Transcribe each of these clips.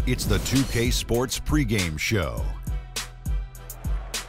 It's the 2K Sports pregame show.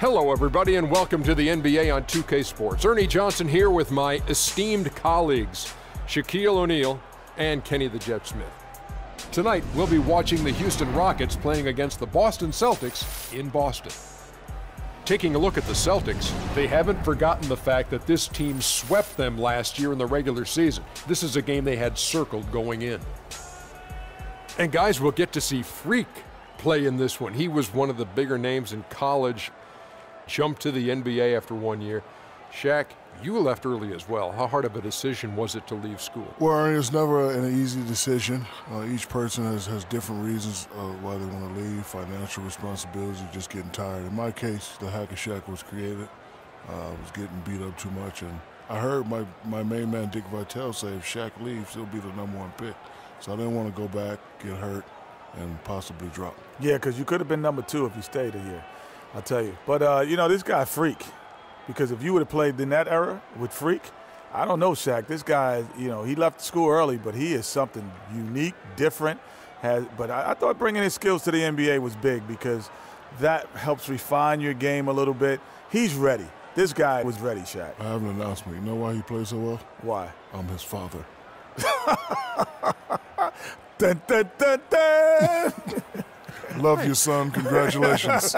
Hello, everybody, and welcome to the NBA on 2K Sports. Ernie Johnson here with my esteemed colleagues, Shaquille O'Neal and Kenny the Jet Smith. Tonight, we'll be watching the Houston Rockets playing against the Boston Celtics in Boston. Taking a look at the Celtics, they haven't forgotten the fact that this team swept them last year in the regular season. This is a game they had circled going in. And guys, we'll get to see Freak play in this one. He was one of the bigger names in college, jumped to the NBA after 1 year. Shaq, you left early as well. How hard of a decision was it to leave school? Well, it's never an easy decision. Each person has different reasons why they want to leave, financial responsibilities, or just getting tired. In my case, the Hack of Shaq was created. I was getting beat up too much, and I heard my main man, Dick Vitale, say if Shaq leaves, he'll be the #1 pick. So I didn't want to go back, get hurt, and possibly drop. Yeah, because you could have been #2 if you stayed a year, I'll tell you. But, you know, this guy, Freak, because if you would have played in that era with Freak, I don't know, Shaq. This guy, you know, he left school early, but he is something unique, different. But I thought bringing his skills to the NBA was big because that helps refine your game a little bit. He's ready. This guy was ready, Shaq. I have an announcement. You know why he plays so well? Why? I'm his father. Dun, dun, dun, dun. Love you, son. Congratulations.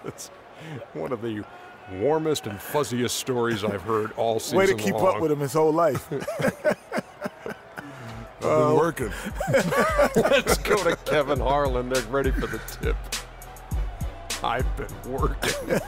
That's one of the warmest and fuzziest stories I've heard all season long. Way to keep up with him his whole life. I've been working. Let's go to Kevin Harlan. They're ready for the tip. I've been working.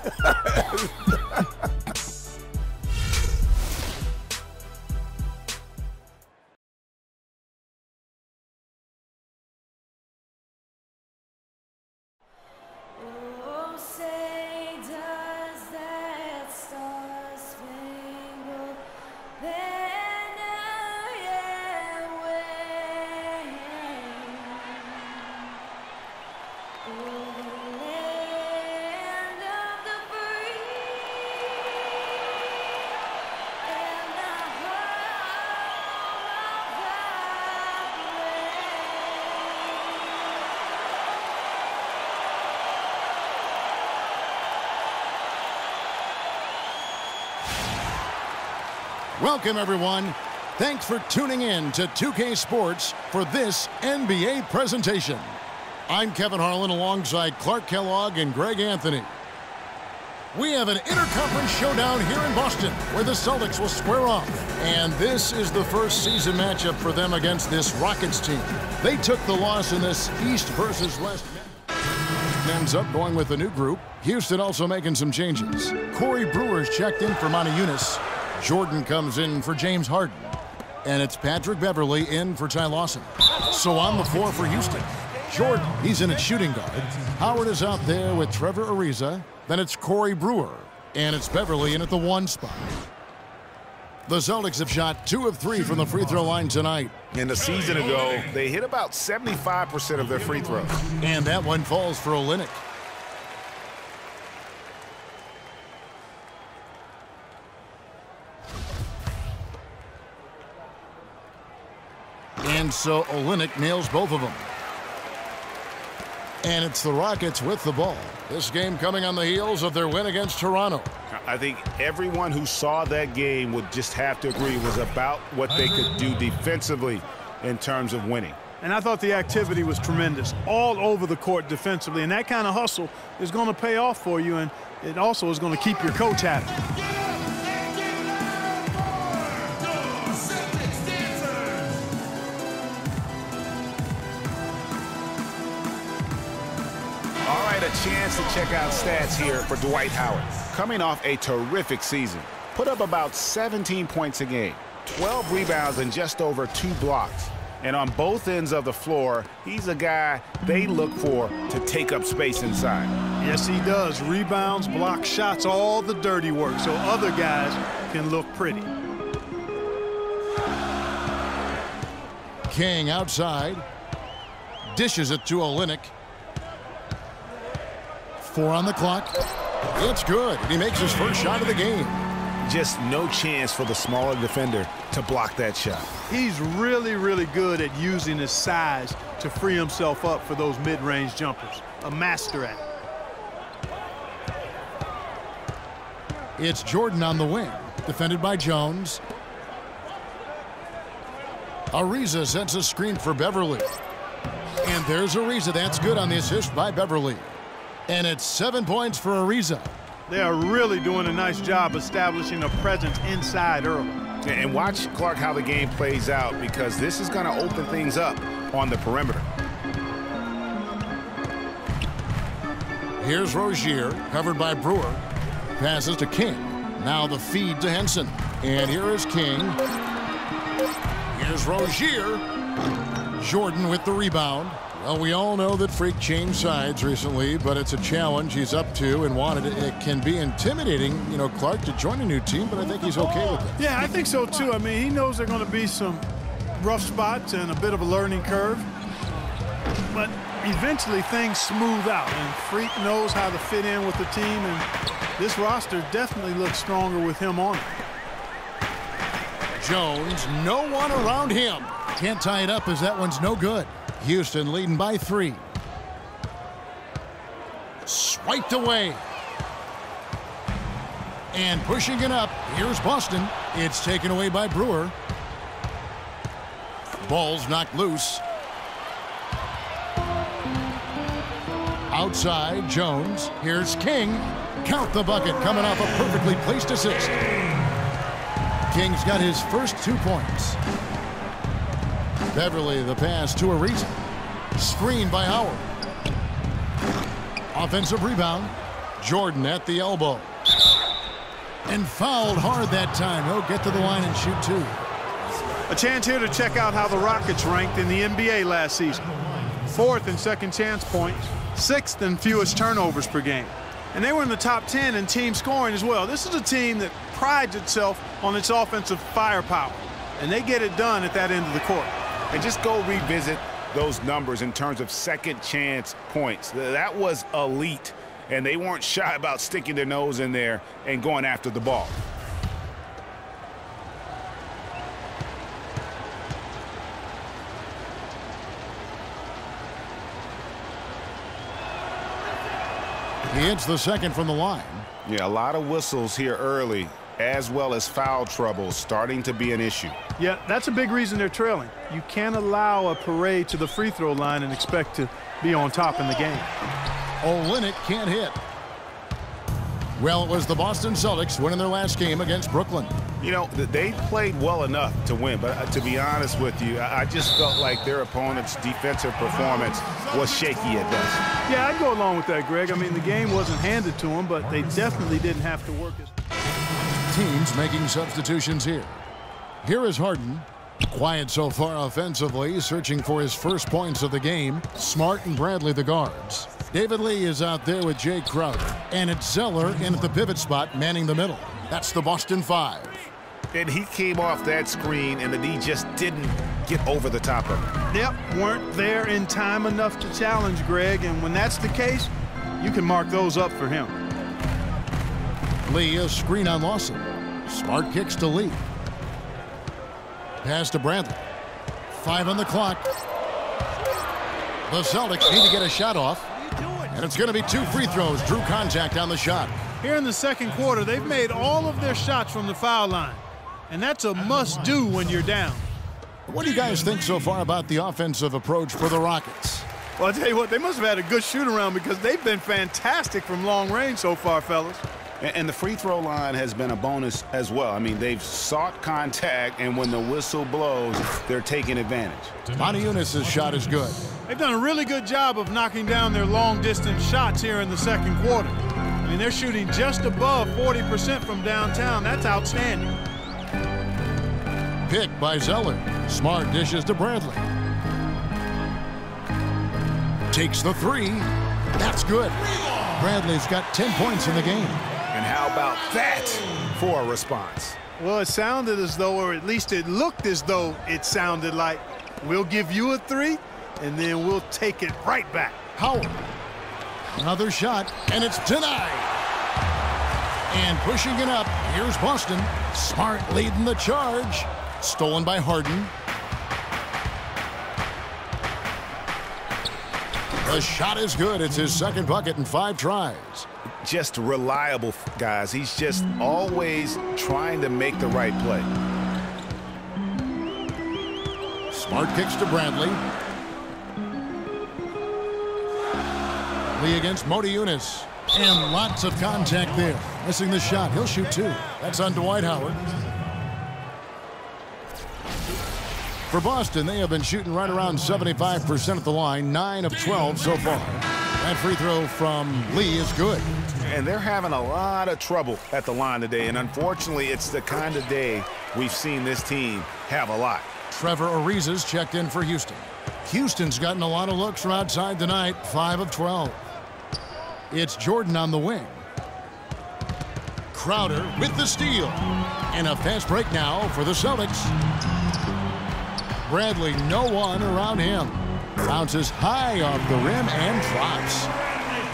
Welcome, everyone. Thanks for tuning in to 2K Sports for this NBA presentation. I'm Kevin Harlan alongside Clark Kellogg and Greg Anthony. We have an interconference showdown here in Boston where the Celtics will square off. And this is the first season matchup for them against this Rockets team. They took the loss in this East versus West match. Ends up going with a new group. Houston also making some changes. Corey Brewer's checked in for Monty Eunice. Jordan comes in for James Harden. And it's Patrick Beverley in for Ty Lawson. So on the floor for Houston, Jordan, he's in at shooting guard. Howard is out there with Trevor Ariza. Then it's Corey Brewer. And it's Beverley in at the 1 spot. The Celtics have shot 2 of 3 from the free throw line tonight. And a season ago, they hit about 75% of their free throws. And that one falls for Olynyk. And so Olynyk nails both of them. And it's the Rockets with the ball. This game coming on the heels of their win against Toronto. I think everyone who saw that game would just have to agree was about what they could do defensively in terms of winning. And I thought the activity was tremendous all over the court defensively. And that kind of hustle is going to pay off for you. And it also is going to keep your coach happy. A chance to check out stats here for Dwight Howard. Coming off a terrific season, put up about 17 points a game, 12 rebounds and just over 2 blocks. And on both ends of the floor, he's a guy they look for to take up space inside. Yes, he does. Rebounds, block shots, all the dirty work, so other guys can look pretty. King outside. Dishes it to Olynyk. 4 on the clock. It's good. He makes his first shot of the game. Just no chance for the smaller defender to block that shot. He's really, really good at using his size to free himself up for those mid-range jumpers. A master at it. It's Jordan on the wing, defended by Jones. Ariza sets a screen for Beverly. And there's Ariza. That's good on the assist by Beverly. And it's 7 points for Ariza. They are really doing a nice job establishing a presence inside early. And watch, Clark, how the game plays out, because this is going to open things up on the perimeter. Here's Rozier, covered by Brewer. Passes to King. Now the feed to Henson. And here is King. Here's Rozier. Jordan with the rebound. Well, we all know that Freak changed sides recently, but it's a challenge he's up to and wanted it. It can be intimidating, you know, Clark, to join a new team, but I think he's okay with it. Yeah, I think so, too. I mean, he knows there are going to be some rough spots and a bit of a learning curve. But eventually things smooth out, and Freak knows how to fit in with the team, and this roster definitely looks stronger with him on it. Jones, no one around him. Can't tie it up as that one's no good. Houston leading by 3. Swiped away. And pushing it up, here's Boston. It's taken away by Brewer. Ball's knocked loose. Outside, Jones. Here's King. Count the bucket, coming off a perfectly placed assist. King's got his first 2 points. Beverly, the pass to Ariza. Screen by Howard. Offensive rebound. Jordan at the elbow. And fouled hard that time. He'll get to the line and shoot 2. A chance here to check out how the Rockets ranked in the NBA last season. 4th in second chance points, 6th in fewest turnovers per game. And they were in the top 10 in team scoring as well. This is a team that prides itself on its offensive firepower, and they get it done at that end of the court. And just go revisit those numbers in terms of second chance points. That was elite, and they weren't shy about sticking their nose in there and going after the ball. He hits the second from the line. Yeah, a lot of whistles here early, as well as foul trouble starting to be an issue. Yeah, that's a big reason they're trailing. You can't allow a parade to the free throw line and expect to be on top in the game. Olynyk can't hit. Well, it was the Boston Celtics winning their last game against Brooklyn. You know, they played well enough to win, but to be honest with you, I just felt like their opponent's defensive performance was shaky at best. Yeah, I'd go along with that, Greg. I mean, the game wasn't handed to them, but they definitely didn't have to work as... Teams making substitutions here. Here is Harden. Quiet so far offensively, searching for his first points of the game. Smart and Bradley the guards. David Lee is out there with Jay Crowder. And it's Zeller in at the pivot spot, manning the middle. That's the Boston 5. And he came off that screen, and the D just didn't get over the top of it. Yep, weren't there in time enough to challenge Greg, and when that's the case, you can mark those up for him. Lee, a screen on Lawson. Smart kicks to Lee. Pass to Bradley. 5 on the clock. The Celtics need to get a shot off. And it's going to be 2 free throws. Drew contact on the shot. Here in the second quarter, they've made all of their shots from the foul line. And that's a must-do when you're down. What do you guys think so far about the offensive approach for the Rockets? Well, I'll tell you what, they must have had a good shoot-around because they've been fantastic from long range so far, fellas. And the free throw line has been a bonus as well. I mean, they've sought contact, and when the whistle blows, they're taking advantage. Monty Eunice's shot is good. They've done a really good job of knocking down their long-distance shots here in the second quarter. I mean, they're shooting just above 40% from downtown. That's outstanding. Pick by Zeller. Smart dishes to Bradley. Takes the 3. That's good. Bradley's got 10 points in the game. And how about that for a response? Well, it sounded as though, or at least it looked as though it sounded like, we'll give you a 3, and then we'll take it right back. Howard. Another shot, and it's denied. And pushing it up, here's Boston. Smart leading the charge. Stolen by Harden. The shot is good. It's his second bucket in 5 tries. Just reliable, guys. He's just always trying to make the right play. Smart kicks to Bradley. Lee against Motiejunas. And lots of contact there. Missing the shot. He'll shoot 2. That's on Dwight Howard. For Boston, they have been shooting right around 75% at the line. 9 of 12 so far. That free throw from Lee is good. And they're having a lot of trouble at the line today. And unfortunately, it's the kind of day we've seen this team have a lot. Trevor Ariza's checked in for Houston. Houston's gotten a lot of looks from outside tonight. 5 of 12. It's Jordan on the wing. Crowder with the steal. And a fast break now for the Celtics. Bradley, no one around him. Bounces high off the rim and drops.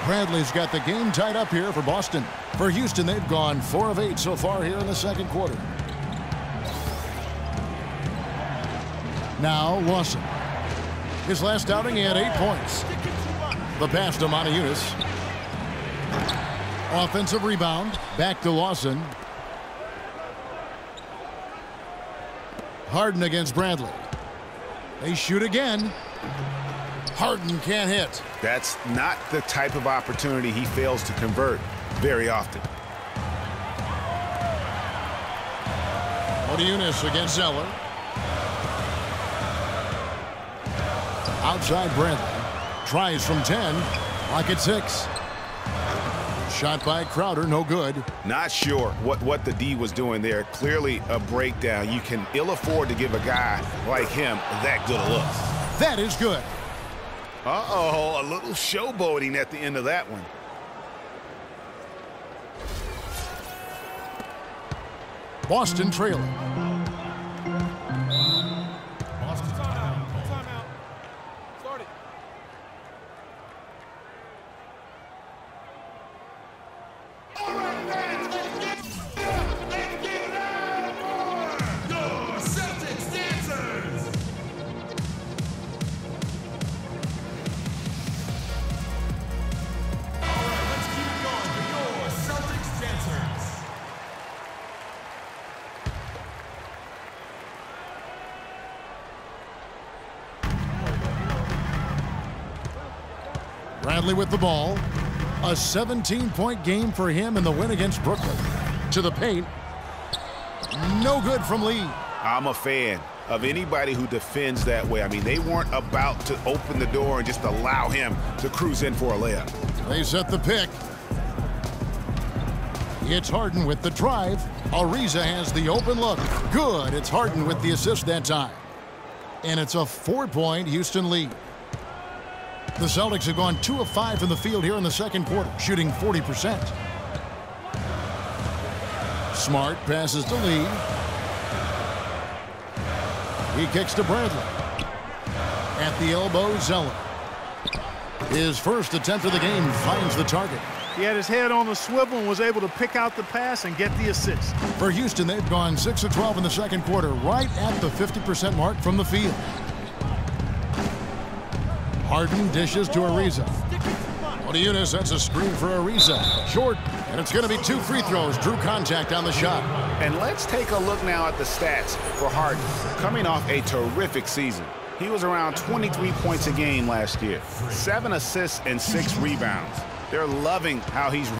Bradley's got the game tied up here for Boston. For Houston, they've gone 4 of 8 so far here in the second quarter. Now Lawson. His last outing, he had 8 points. The pass to Motiejunas. Offensive rebound. Back to Lawson. Harden against Bradley. They shoot again. Harden can't hit. That's not the type of opportunity he fails to convert very often. Motiejunas against Zeller. Outside Bradley. Tries from 10. Lock at 6. Shot by Crowder, no good. Not sure what the D was doing there. Clearly a breakdown. You can ill afford to give a guy like him that good a look. That is good. Uh-oh, a little showboating at the end of that one. Boston trailing. Bradley with the ball. A 17-point game for him in the win against Brooklyn. To the paint. No good from Lee. I'm a fan of anybody who defends that way. I mean, they weren't about to open the door and just allow him to cruise in for a layup. They set the pick. It's Harden with the drive. Ariza has the open look. Good. It's Harden with the assist that time. And it's a 4-point Houston lead. The Celtics have gone 2 of 5 from the field here in the second quarter, shooting 40%. Smart passes to Lee. He kicks to Bradley. At the elbow, Zeller. His first attempt of the game finds the target. He had his head on the swivel and was able to pick out the pass and get the assist. For Houston, they've gone 6 of 12 in the second quarter, right at the 50% mark from the field. Harden dishes to Ariza. Motiejunas sets a screen for Ariza. Short, and it's going to be 2 free throws. Drew contact on the shot. And let's take a look now at the stats for Harden. Coming off a terrific season. He was around 23 points a game last year. 7 assists and 6 rebounds. They're loving how he's